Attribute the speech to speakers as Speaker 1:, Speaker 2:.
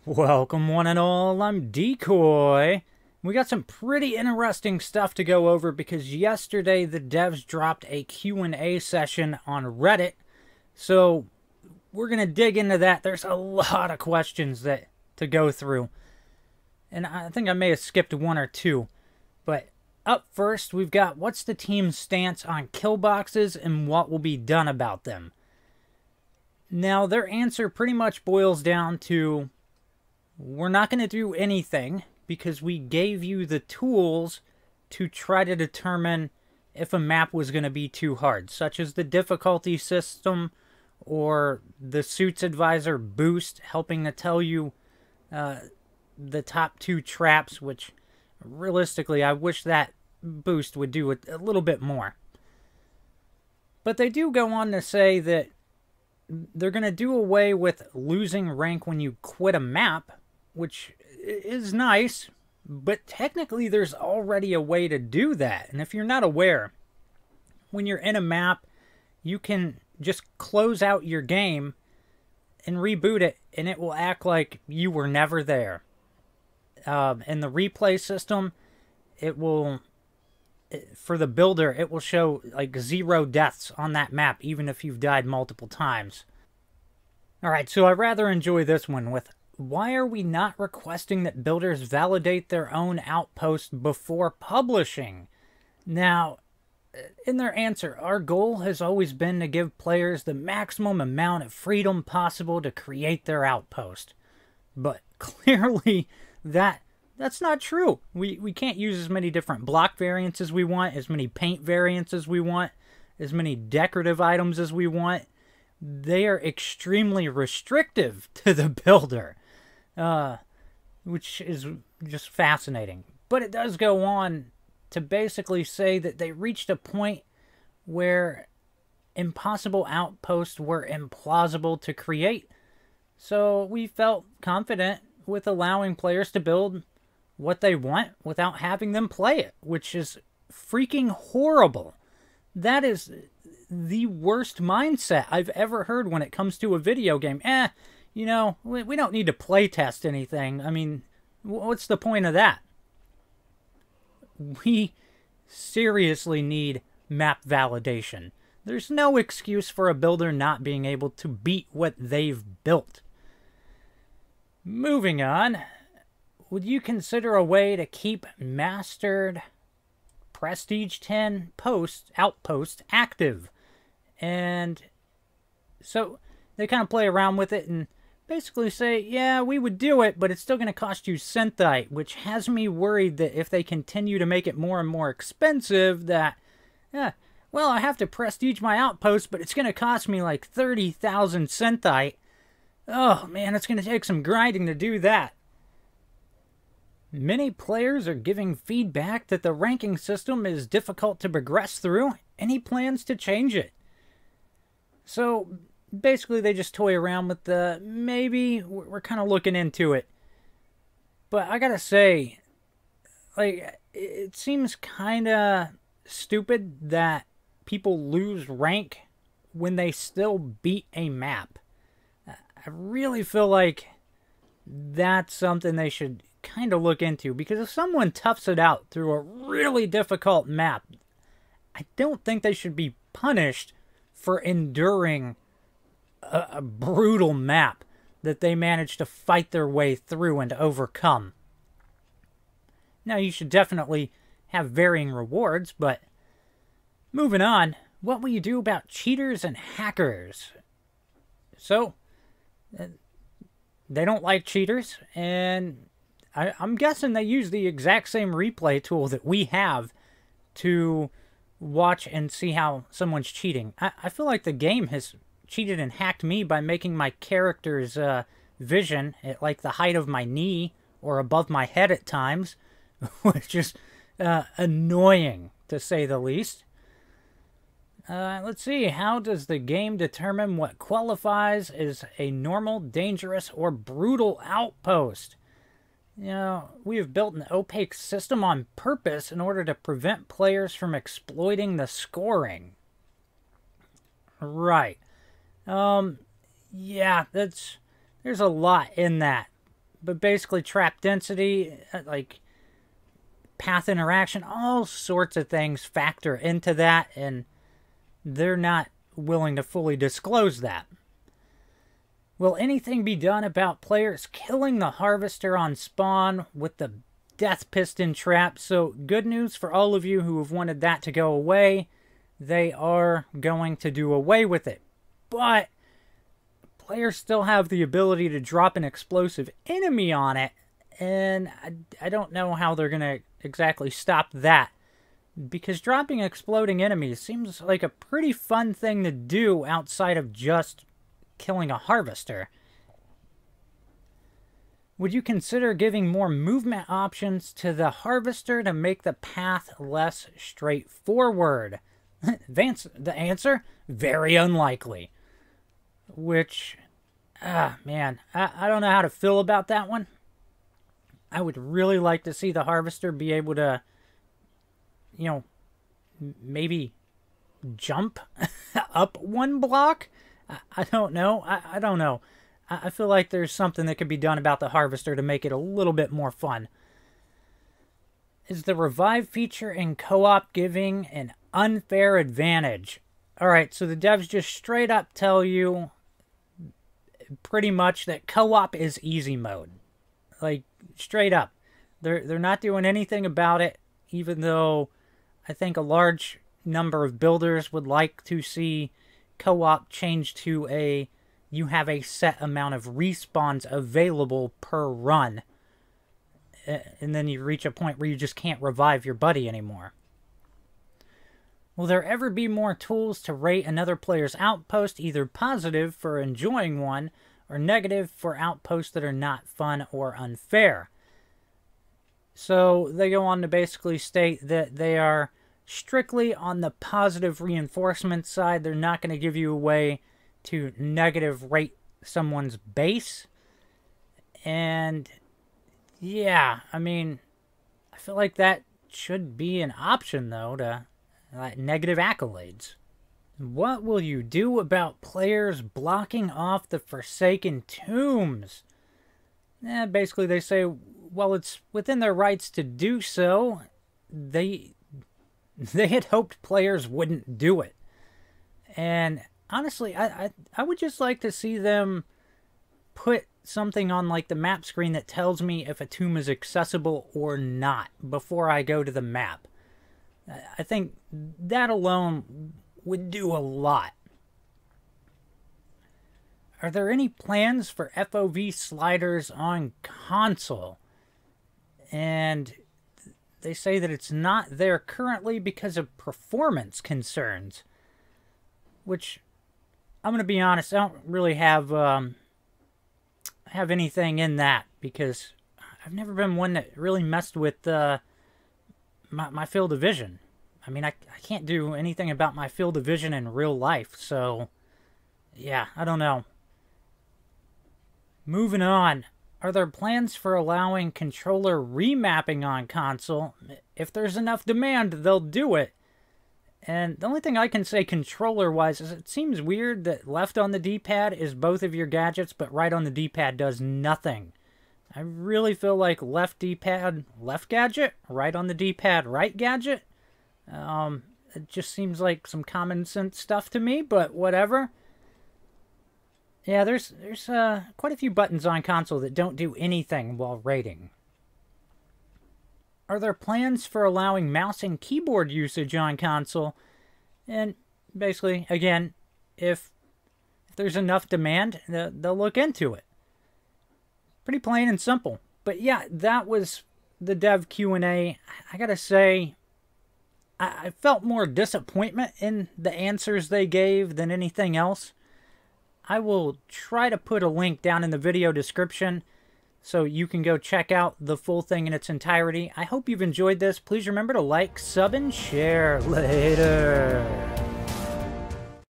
Speaker 1: Welcome one and all, I'm Decoy. We got some pretty interesting stuff to go over because yesterday the devs dropped a Q&A session on Reddit. So we're going to dig into that. There's a lot of questions to go through. And I think I may have skipped one or two. But up first, we've got what's the team's stance on kill boxes and what will be done about them. Now, their answer pretty much boils down to we're not going to do anything because we gave you the tools to try to determine if a map was going to be too hard, such as the difficulty system or the Suits Advisor boost, helping to tell you the top two traps, which realistically I wish that boost would do a little bit more. But they do go on to say that they're going to do away with losing rank when you quit a map, which is nice, but technically there's already a way to do that. And if you're not aware, when you're in a map, you can just close out your game and reboot it, and it will act like you were never there. In the replay system, it will, for the builder, it will show like 0 deaths on that map, even if you've died multiple times. Alright, so I rather enjoy this one with, why are we not requesting that builders validate their own outpost before publishing? Now, in their answer, our goal has always been to give players the maximum amount of freedom possible to create their outpost. But clearly, that's not true. We can't use as many different block variants as we want, as many paint variants as we want, as many decorative items as we want. They are extremely restrictive to the builder. Which is just fascinating. But it does go on to basically say that they reached a point where impossible outposts were implausible to create. So we felt confident with allowing players to build what they want without having them play it, which is freaking horrible. That is the worst mindset I've ever heard when it comes to a video game. You know, we don't need to play test anything. I mean, what's the point of that? We seriously need map validation. There's no excuse for a builder not being able to beat what they've built. Moving on, would you consider a way to keep mastered Prestige 10 outpost active? And so they kind of play around with it and basically say, yeah, we would do it, but it's still going to cost you Synthite, which has me worried that if they continue to make it more and more expensive, that, well, I have to prestige my outpost, but it's going to cost me like 30,000 Synthite. Oh, man, it's going to take some grinding to do that. Many players are giving feedback that the ranking system is difficult to progress through, and he plans to change it. So basically, they just toy around with the, maybe we're kind of looking into it. But I gotta say, like, it seems kind of stupid that people lose rank when they still beat a map. I really feel like that's something they should kind of look into, because if someone toughs it out through a really difficult map, I don't think they should be punished for enduring a brutal map that they managed to fight their way through and overcome. Now, you should definitely have varying rewards, but moving on, what will you do about cheaters and hackers? So, they don't like cheaters, and I'm guessing they use the exact same replay tool that we have to watch and see how someone's cheating. I feel like the game has cheated and hacked me by making my character's vision at like the height of my knee or above my head at times, which is annoying to say the least. Let's see, how does the game determine what qualifies as a normal, dangerous, or brutal outpost? You know, we have built an opaque system on purpose in order to prevent players from exploiting the scoring. Right. Yeah, there's a lot in that. but basically trap density, like path interaction, all sorts of things factor into that, and they're not willing to fully disclose that. Will anything be done about players killing the Harvester on spawn with the Death Piston trap? So good news for all of you who have wanted that to go away. They are going to do away with it. But players still have the ability to drop an explosive enemy on it, and I don't know how they're going to exactly stop that. Because dropping exploding enemies seems like a pretty fun thing to do outside of just killing a Harvester. Would you consider giving more movement options to the Harvester to make the path less straightforward? The answer? Very unlikely. Which, man, I don't know how to feel about that one. I would really like to see the Harvester be able to, you know, maybe jump up one block? I don't know. I don't know. I feel like there's something that could be done about the Harvester to make it a little bit more fun. Is the revive feature in co-op giving an unfair advantage? Alright, so the devs just straight up tell you pretty much that co-op is easy mode. Like, straight up. They're not doing anything about it, even though I think a large number of builders would like to see co-op change to you have a set amount of respawns available per run. And then you reach a point where you just can't revive your buddy anymore. Will there ever be more tools to rate another player's outpost, either positive for enjoying one, or negative for outposts that are not fun or unfair? So they go on to basically state that they are strictly on the positive reinforcement side. They're not going to give you a way to negative rate someone's base. And yeah, I mean, I feel like that should be an option, though, to negative accolades. What will you do about players blocking off the Forsaken Tombs? Basically, they say, well, it's within their rights to do so. They had hoped players wouldn't do it. And honestly, I would just like to see them put something on like the map screen that tells me if a tomb is accessible or not before I go to the map. I think that alone would do a lot. Are there any plans for FOV sliders on console? And they say that it's not there currently because of performance concerns. Which, I'm going to be honest, I don't really have anything in that, because I've never been one that really messed with my field of vision. I mean, I can't do anything about my field of vision in real life, so yeah, I don't know. Moving on. Are there plans for allowing controller remapping on console? If there's enough demand, they'll do it. And the only thing I can say controller-wise is it seems weird that left on the D-pad is both of your gadgets, but right on the D-pad does nothing. I really feel like left D-pad, left gadget, right on the D-pad, right gadget. It just seems like some common sense stuff to me, but whatever. Yeah, there's quite a few buttons on console that don't do anything while raiding. Are there plans for allowing mouse and keyboard usage on console? And basically, again, if there's enough demand, they'll look into it. Pretty plain and simple. But yeah, that was the dev Q&A. I gotta say, I felt more disappointment in the answers they gave than anything else. I will try to put a link down in the video description so you can go check out the full thing in its entirety. I hope you've enjoyed this. Please remember to like, sub, and share. Later.